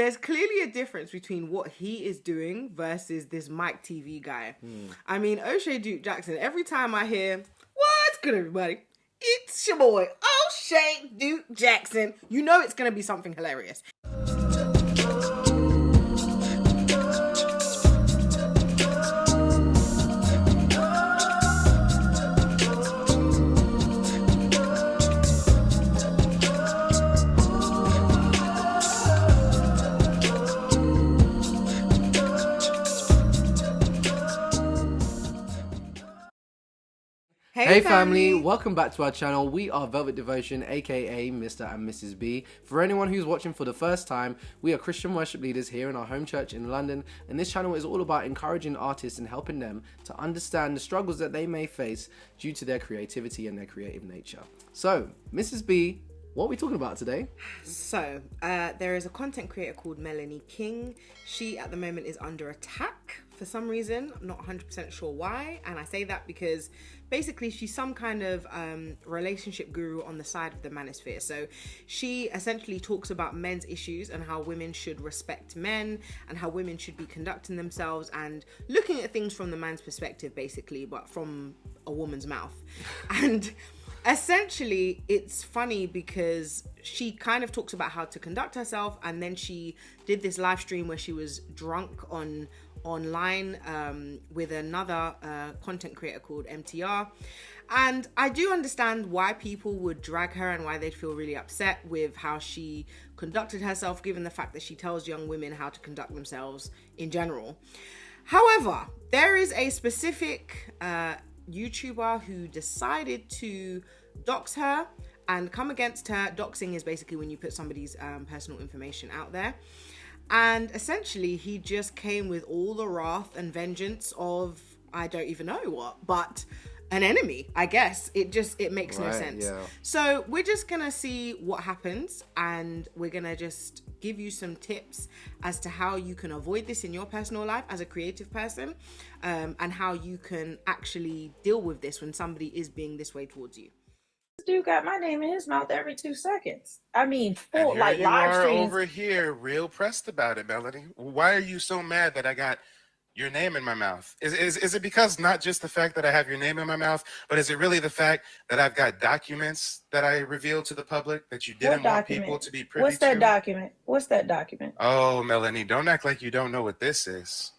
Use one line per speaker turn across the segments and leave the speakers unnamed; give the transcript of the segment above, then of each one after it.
there's clearly a difference between what he is doing versus this Mike TV guy. I mean, Oshay Duke Jackson, every time I hear, "What's good, everybody? It's your boy, Oshay Duke Jackson," you know it's going to be something hilarious.
Hey family, welcome back to our channel. We are Velvet Devotion, aka Mr. and Mrs. B. For anyone who's watching for the first time, we are Christian worship leaders here in our home church in London, and this channel is all about encouraging artists and helping them to understand the struggles that they may face due to their creativity and their creative nature. So, Mrs. B, what are we talking about today?
So, there is a content creator called Melanie King. She, at the moment, is under attack for some reason. I'm not 100% sure why. And I say that because basically she's some kind of relationship guru on the side of the manosphere. So she essentially talks about men's issues and how women should respect men and how women should be conducting themselves and looking at things from the man's perspective, basically, but from a woman's mouth. And essentially, it's funny because she kind of talks about how to conduct herself, and then she did this live stream where she was drunk online with another content creator called MTR. And I do understand why people would drag her and why they'd feel really upset with how she conducted herself, given the fact that she tells young women how to conduct themselves in general. However, there is a specific YouTuber who decided to dox her and come against her. Doxing is basically when you put somebody's personal information out there. And essentially, he just came with all the wrath and vengeance of, I don't even know what, but an enemy, I guess. It makes no sense. Yeah. So we're just going to see what happens, and we're going to just give you some tips as to how you can avoid this in your personal life as a creative person, and how you can actually deal with this when somebody is being this way towards you.
Dude got my name in his mouth every 2 seconds. I mean, full,
like
you live
are
streams.
Over here, real pressed about it, Melanie. Why are you so mad that I got your name in my mouth? Is it because not just the fact that I have your name in my mouth, but is it really the fact that I've got documents that I revealed to the public that you didn't want people to be privy to?
What's that document? What's that document?
Oh, Melanie, don't act like you don't know what this is.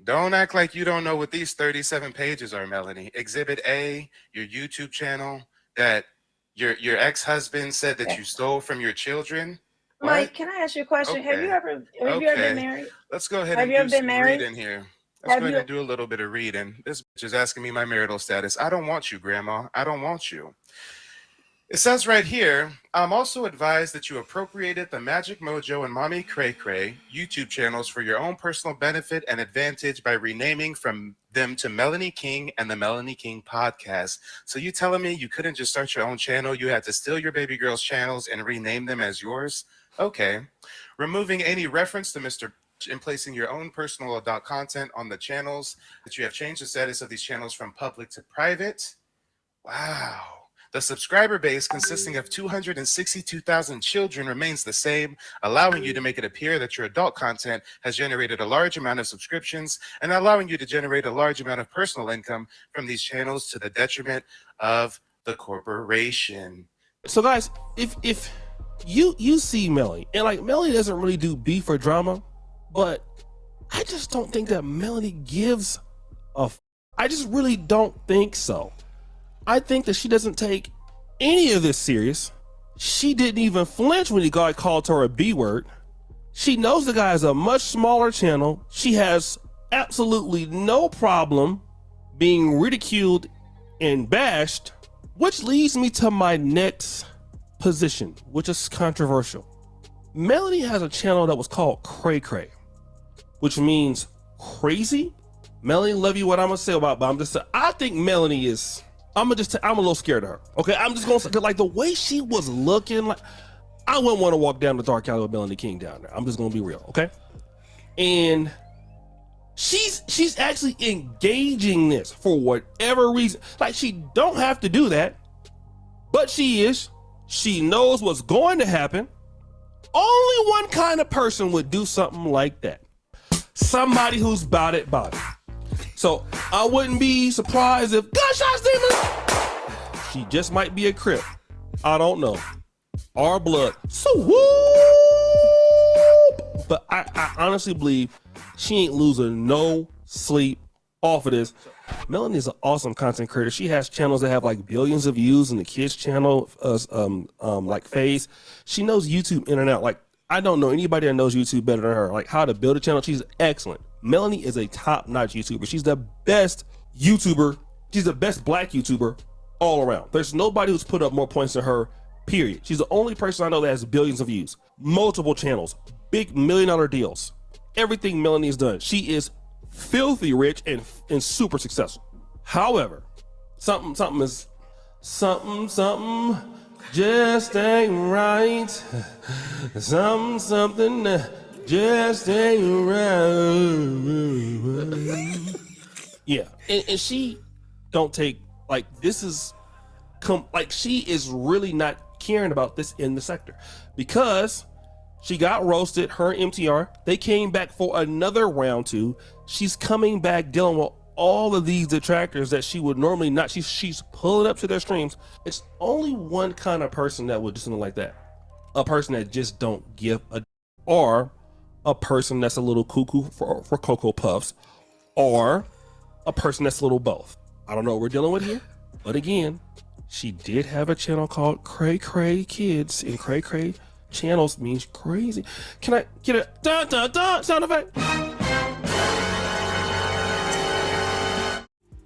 Don't act like you don't know what these 37 pages are, Melanie. Exhibit A, your YouTube channel that your ex-husband said that you stole from your children. What?
Mike, can I ask you a question?
Okay.
Have you ever been married?
Let's go ahead
Have
and
you ever
do
been
some
married?
reading here. Let's go ahead and do a little bit of reading. This bitch is asking me my marital status. I don't want you, Grandma. I don't want you. It says right here, I'm also advised that you appropriated the Magic Mojo and Mommy Cray Cray YouTube channels for your own personal benefit and advantage by renaming from them to Melanie King and the Melanie King Podcast. So you telling me you couldn't just start your own channel? You had to steal your baby girl's channels and rename them as yours? Okay. Removing any reference to Mr. and placing your own personal adult content on the channels, that you have changed the status of these channels from public to private. Wow. The subscriber base, consisting of 262,000 children, remains the same, allowing you to make it appear that your adult content has generated a large amount of subscriptions and allowing you to generate a large amount of personal income from these channels to the detriment of the corporation.
So guys, if you see Melanie, and like Melanie doesn't really do beef or drama, but I just don't think that Melanie gives a I just really don't think so. I think that she doesn't take any of this serious. She didn't even flinch when the guy called her a B word. She knows the guy is a much smaller channel. She has absolutely no problem being ridiculed and bashed, which leads me to my next position, which is controversial. Melanie has a channel that was called Cray Cray, which means crazy. Melanie, love you what I'm gonna say about, but I think Melanie is, I'm a little scared of her. Okay, I'm just gonna say, like the way she was looking, like I wouldn't want to walk down the dark alley with Melanie King down there. I'm just gonna be real, okay? And she's actually engaging this for whatever reason. Like she don't have to do that, but she is. She knows what's going to happen. Only one kind of person would do something like that. Somebody who's about it. So I wouldn't be surprised if gunshots, demon. She just might be a Crip. I don't know. Our blood. So whoop. But I honestly believe she ain't losing no sleep off of this. Melanie is an awesome content creator. She has channels that have like billions of views in the kids channel, like Phase. She knows YouTube in and out. Like, I don't know anybody that knows YouTube better than her. Like how to build a channel. She's excellent. Melanie is a top-notch YouTuber. She's the best YouTuber. She's the best black YouTuber all around. There's nobody who's put up more points than her, period. She's the only person I know that has billions of views, multiple channels, big $1 million deals. Everything Melanie has done. She is filthy rich and super successful. However, something just ain't right. Something just ain't right. Yeah, and she don't take like this is like she is really not caring about this in the sector because she got roasted. Her and MTR, they came back for another round 2. She's coming back dealing with all of these detractors that she would normally not. She's pulling up to their streams. It's only one kind of person that would do something like that. A person that just don't give a, or a person that's a little cuckoo for Cocoa Puffs, or a person that's a little both. I don't know what we're dealing with here, but again, she did have a channel called Cray Cray Kids, and Cray Cray channels means crazy. Can I get a dun dun dun sound effect?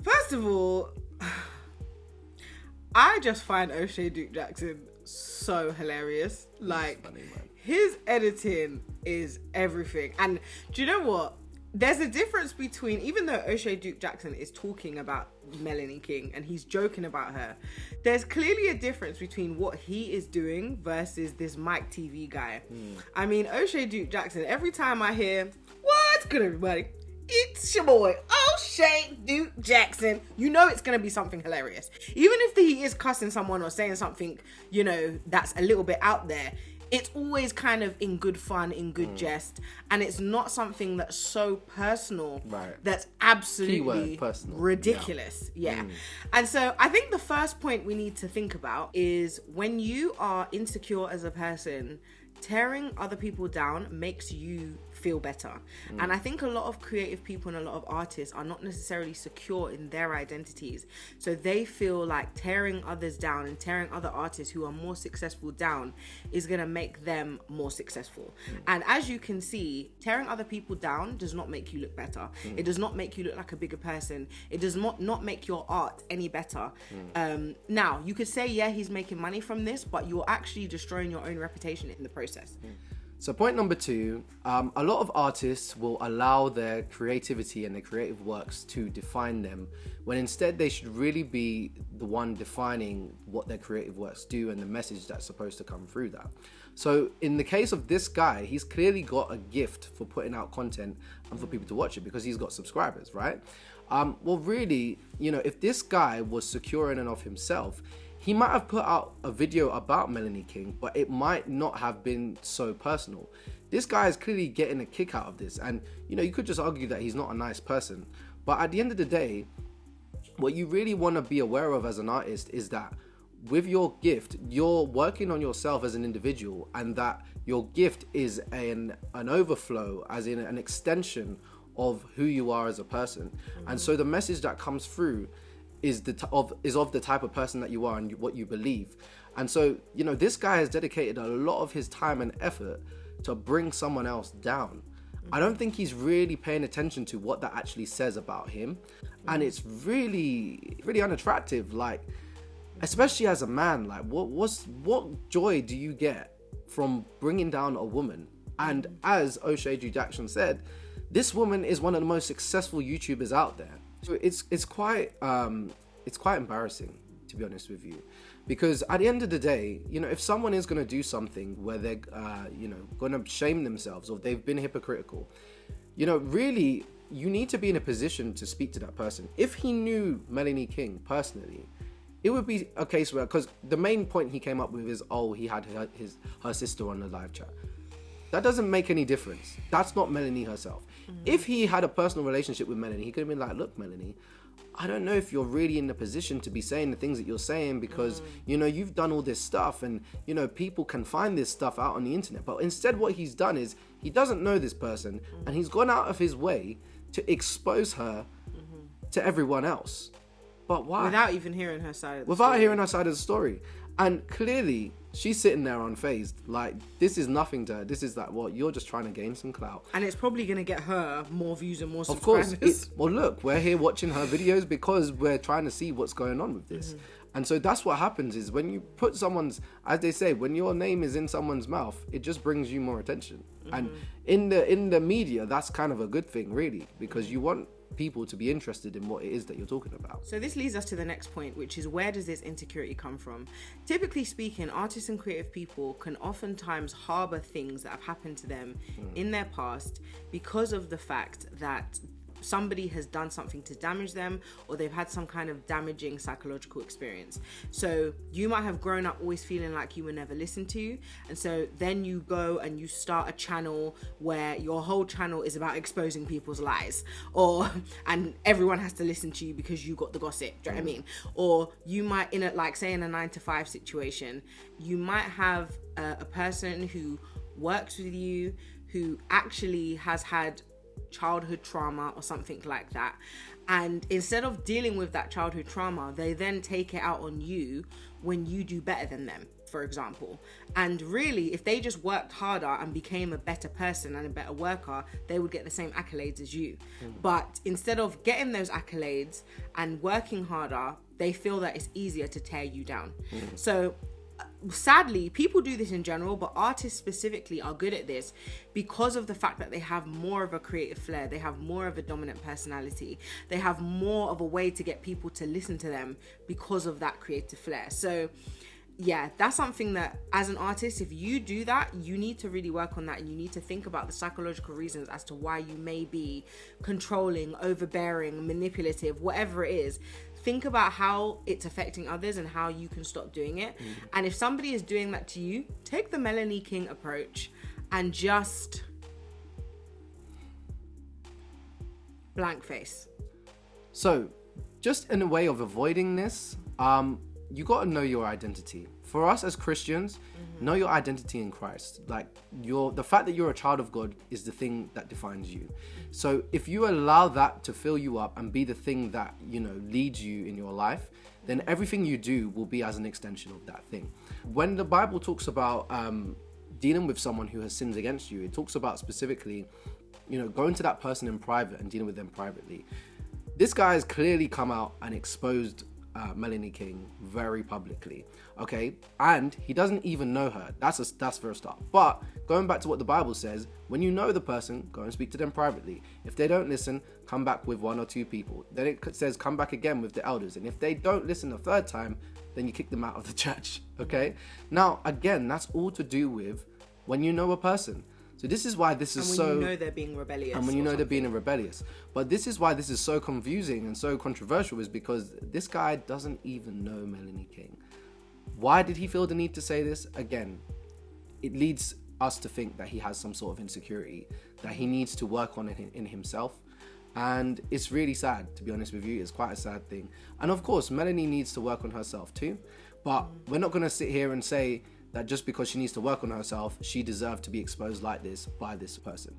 First of all, I just find Oshay Duke Jackson so hilarious. Like, funny, his editing is everything. And do you know what? There's a difference between, even though Oshay Duke Jackson is talking about Melanie King and he's joking about her, there's clearly a difference between what he is doing versus this Mike TV guy. I mean, Oshay Duke Jackson, every time I hear, what's good everybody? It's your boy, Oshay Duke Jackson. You know it's going to be something hilarious. Even if he is cussing someone or saying something, you know, that's a little bit out there, it's always kind of in good fun, in good jest, and it's not something that's so personal that's absolutely ridiculous. Yeah. And so I think the first point we need to think about is when you are insecure as a person, tearing other people down makes you feel better. And I think a lot of creative people and a lot of artists are not necessarily secure in their identities, so they feel like tearing others down and tearing other artists who are more successful down is going to make them more successful. And as you can see, tearing other people down does not make you look better. It does not make you look like a bigger person. It does not make your art any better. Now you could say, yeah, he's making money from this, but you're actually destroying your own reputation in the process.
So point number 2, a lot of artists will allow their creativity and their creative works to define them, when instead they should really be the one defining what their creative works do and the message that's supposed to come through that. So in the case of this guy, he's clearly got a gift for putting out content and for people to watch it because he's got subscribers, right? Well, really, you know, if this guy was secure in and of himself, he might have put out a video about Melanie King, but it might not have been so personal. This guy is clearly getting a kick out of this, and you know, you could just argue that he's not a nice person, but at the end of the day, what you really want to be aware of as an artist is that with your gift, you're working on yourself as an individual, and that your gift is an overflow, as in an extension of who you are as a person. And so the message that comes through is of the type of person that you are and what you believe. And so, you know, this guy has dedicated a lot of his time and effort to bring someone else down. I don't think he's really paying attention to what that actually says about him, and it's really unattractive. Like, especially as a man, like what joy do you get from bringing down a woman? And as Oshay Duke Jackson said, this woman is one of the most successful YouTubers out there. So it's quite embarrassing, to be honest with you, because at the end of the day, you know, if someone is going to do something where they're you know, going to shame themselves or they've been hypocritical, you know, really you need to be in a position to speak to that person. If he knew Melanie King personally, it would be a case where, because the main point he came up with is, oh, he had her sister on the live chat. That doesn't make any difference. That's not Melanie herself. If he had a personal relationship with Melanie, he could have been like, look, Melanie, I don't know if you're really in the position to be saying the things that you're saying because, you know, you've done all this stuff and, you know, people can find this stuff out on the internet. But instead what he's done is he doesn't know this person and he's gone out of his way to expose her to everyone else. But why?
Without even hearing her side of the
Without
story.
hearing her side of the story. And clearly, she's sitting there unfazed. Like, this is nothing to her. This is like, what, you're just trying to gain some clout.
And it's probably going to get her more views and more
Of course.
subscribers.
Well, look, we're here watching her videos because we're trying to see what's going on with this. And so that's what happens is when you put someone's, as they say, when your name is in someone's mouth, it just brings you more attention. And in the media, that's kind of a good thing, really, because you want people to be interested in what it is that you're talking about.
So this leads us to the next point, which is, where does this insecurity come from? Typically speaking, artists and creative people can oftentimes harbor things that have happened to them in their past because of the fact that somebody has done something to damage them, or they've had some kind of damaging psychological experience. So you might have grown up always feeling like you were never listened to, and so then you go and you start a channel where your whole channel is about exposing people's lies, and everyone has to listen to you because you got the gossip. Do you know what I mean? Or you might, in a, like, say in a 9-to-5 situation, you might have a person who works with you who actually has had childhood trauma or something like that, and instead of dealing with that childhood trauma, they then take it out on you when you do better than them, for example. And really, if they just worked harder and became a better person and a better worker, they would get the same accolades as you. But instead of getting those accolades and working harder, they feel that it's easier to tear you down. So sadly, people do this in general, but artists specifically are good at this because of the fact that they have more of a creative flair, they have more of a dominant personality, they have more of a way to get people to listen to them because of that creative flair. So yeah, that's something that as an artist, if you do that, you need to really work on that, and you need to think about the psychological reasons as to why you may be controlling, overbearing, manipulative, whatever it is. Think about how it's affecting others and how you can stop doing it. And if somebody is doing that to you, take the Melanie King approach and just blank face.
So, just in a way of avoiding this, you got to know your identity. For us as Christians, know your identity in Christ. Like, the fact that you're a child of God is the thing that defines you. So if you allow that to fill you up and be the thing that, you know, leads you in your life, then everything you do will be as an extension of that thing. When the Bible talks about dealing with someone who has sinned against you, it talks about specifically, you know, going to that person in private and dealing with them privately. This guy has clearly come out and exposed Melanie King very publicly, okay, and he doesn't even know her. That's for a start. But going back to what the Bible says, when you know the person, go and speak to them privately. If they don't listen, come back with 1 or 2 people. Then it says come back again with the elders, and if they don't listen the third time, then you kick them out of the church. Okay, now again, that's all to do with when you know a person. So this is why this is
when you know they're being rebellious.
And when you know they're being rebellious. But this is why this is so confusing and so controversial, is because this guy doesn't even know Melanie King. Why did he feel the need to say this? Again, it leads us to think that he has some sort of insecurity that he needs to work on in himself. And it's really sad, to be honest with you. It's quite a sad thing. And of course, Melanie needs to work on herself too. But we're not going to sit here and say that just because she needs to work on herself, she deserved to be exposed like this by this person.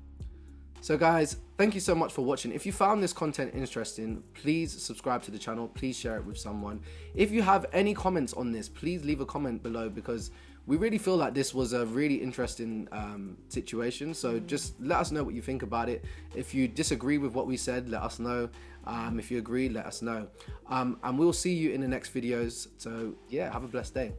So guys, thank you so much for watching. If you found this content interesting, please subscribe to the channel. Please share it with someone. If you have any comments on this, please leave a comment below, because we really feel like this was a really interesting situation. So just let us know what you think about it. If you disagree with what we said, let us know. If you agree, let us know. And we'll see you in the next videos. So yeah, have a blessed day.